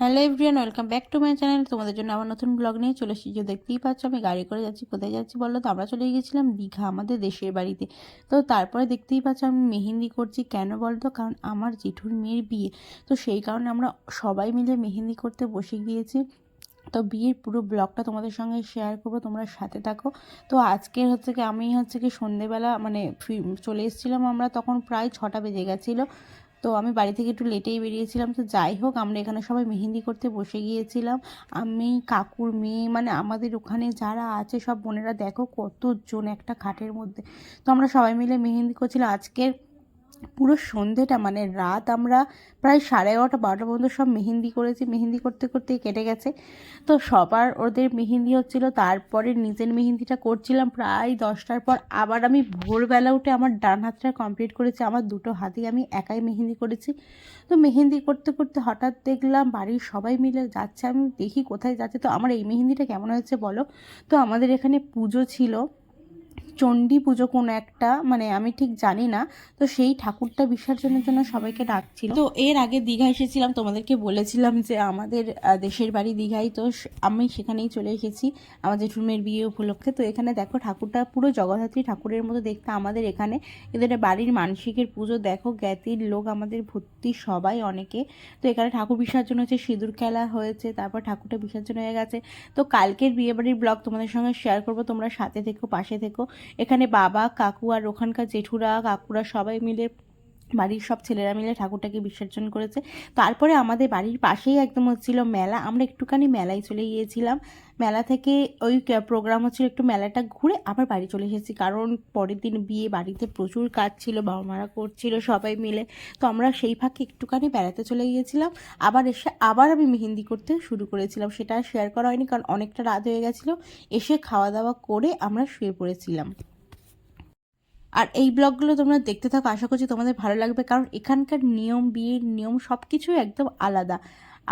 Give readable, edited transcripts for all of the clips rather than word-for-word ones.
Hello everyone, welcome back to my channel. তোমাদের জন্য আবার নতুন ব্লগ নিয়ে চলে এসেছি। যে দেখতেই পাচ্ছ আমি গাড়ি করে যাচ্ছি। কোথায় যাচ্ছি বললো তো? আমরা চলে গিয়েছিলাম দীঘা, আমাদের দেশের বাড়িতে। তো তারপরে দেখতেই পাচ্ছ আমি মেহেন্দি করছি। কেন বলতো? কারণ আমার জেঠুর মেয়ের বিয়ে। তো সেই কারণে আমরা সবাই মিলে মেহেন্দি করতে বসে গিয়েছি। তো বিয়ের পুরো ব্লগটা তোমাদের সঙ্গে শেয়ার করবো, তোমরা সাথে থাকো। তো আজকের আমি সন্ধেবেলা চলে এসেছিলাম। আমরা তখন প্রায় 6টা বেজে গেছিলো। তো আমি বাড়ি থেকে একটু লেটেই বেরিয়েছিলাম। তো যাই হোক, আমরা এখানে সবাই মেহেন্দি করতে বসে গিয়েছিলাম। আমি, কাকুর মেয়ে, মানে আমাদের ওখানে যারা আছে সব বোনেরা, দেখো কতজন একটা খাটের মধ্যে। তো আমরা সবাই মিলে মেহেন্দি করছিলাম। আজকের পুরো সন্ধেটা, মানে রাত, আমরা প্রায় 11:30-12টা পর্যন্ত সব মেহেন্দি করেছি। মেহেন্দি করতে করতেই কেটে গেছে। তো সবার ওদের মেহেন্দি হচ্ছিল, তারপরে নিজের মেহেন্দিটা করছিলাম প্রায় 10টার পর। আবার আমি ভোরবেলা উঠে আমার ডান হাতটা কমপ্লিট করেছি। আমার দুটো হাতেই আমি একাই মেহেন্দি করেছি। তো মেহেন্দি করতে করতে হঠাৎ দেখলাম বাড়ির সবাই মিলে যাচ্ছে। আমি দেখি কোথায় যাচ্ছে। তো আমার এই মেহেন্দিটা কেমন হয়েছে বলো? তো আমাদের এখানে পুজো ছিল, চণ্ডী পুজো কোনো একটা, মানে আমি ঠিক জানি না। তো সেই ঠাকুরটা বিসর্জনের জন্য সবাইকে ডাকছিল। তো এর আগে দীঘা এসেছিলাম, তোমাদেরকে বলেছিলাম যে আমাদের দেশের বাড়ি দীঘাই। তো আমি সেখানেই চলে এসেছি আমার জেঠুর মেয়ের বিয়ে উপলক্ষে। তো এখানে দেখো ঠাকুরটা পুরো জগদ্ধাত্রী ঠাকুরের মতো দেখতে। আমাদের এখানে এদের বাড়ির মানসিকের পুজো, দেখো জ্ঞাতির লোক আমাদের ভর্তি, সবাই অনেকে। তো এখানে ঠাকুর বিসর্জন হয়েছে, সিঁদুর খেলা হয়েছে, তারপর ঠাকুরটা বিসর্জন হয়ে গেছে। তো কালকের বিয়ে বাড়ির ব্লগ তোমাদের সঙ্গে শেয়ার করবো, তোমরা সাথে থেকো, পাশে থেকো। এখানে বাবা, কাকু আর ওখানকার জেঠুরা, কাকুরা সবাই মিলে, বাড়ির সব ছেলেরা মিলে ঠাকুরটাকে বিসর্জন করেছে। তারপরে আমাদের বাড়ির পাশেই একদম হচ্ছিল মেলা। আমরা একটুখানি মেলায় চলে গিয়েছিলাম। মেলা থেকে ওই প্রোগ্রাম হচ্ছিল, একটু মেলাটা ঘুরে আবার বাড়ি চলে এসেছি। কারণ পরের দিন বিয়ে, বাড়িতে প্রচুর কাজ ছিল, বাবা মারা করছিল সবাই মিলে। তো আমরা সেই ফাঁকে একটুখানি বেড়াতে চলে গিয়েছিলাম। আবার এসে আবার আমি মেহেন্দি করতে শুরু করেছিলাম। সেটা শেয়ার করা হয়নি কারণ অনেকটা রাত হয়ে গেছিলো। এসে খাওয়া দাওয়া করে আমরা শুয়ে পড়েছিলাম। আর এই ব্লগগুলো তোমরা দেখতে থাকো, আশা করছি তোমাদের ভালো লাগবে। কারণ এখানকার নিয়ম, বিয়ের নিয়ম সব কিছুই একদম আলাদা।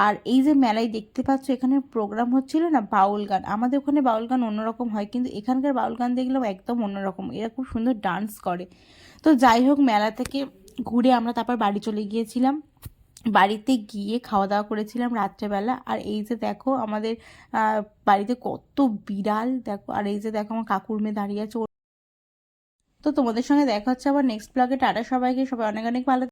আর এই যে মেলায় দেখতে পাচ্ছ, এখানে প্রোগ্রাম হচ্ছিল না, বাউল গান। আমাদের ওখানে বাউল গান অন্যরকম হয়, কিন্তু এখানকার বাউল গান দেখলাম একদম অন্যরকম। এরা খুব সুন্দর ডান্স করে। তো যাই হোক, মেলা থেকে ঘুরে আমরা তারপর বাড়ি চলে গিয়েছিলাম। বাড়িতে গিয়ে খাওয়া দাওয়া করেছিলাম রাত্রেবেলা। আর এই যে দেখো আমাদের বাড়িতে কত বিড়াল দেখো। আর এই যে দেখো আমার কাকুর মেয়ে দাঁড়িয়ে আছে। তো তোমাদের সঙ্গে দেখা হচ্ছে আবার নেক্সট ব্লগে। টাটা সবাইকে, সবাই অনেক অনেক ভালো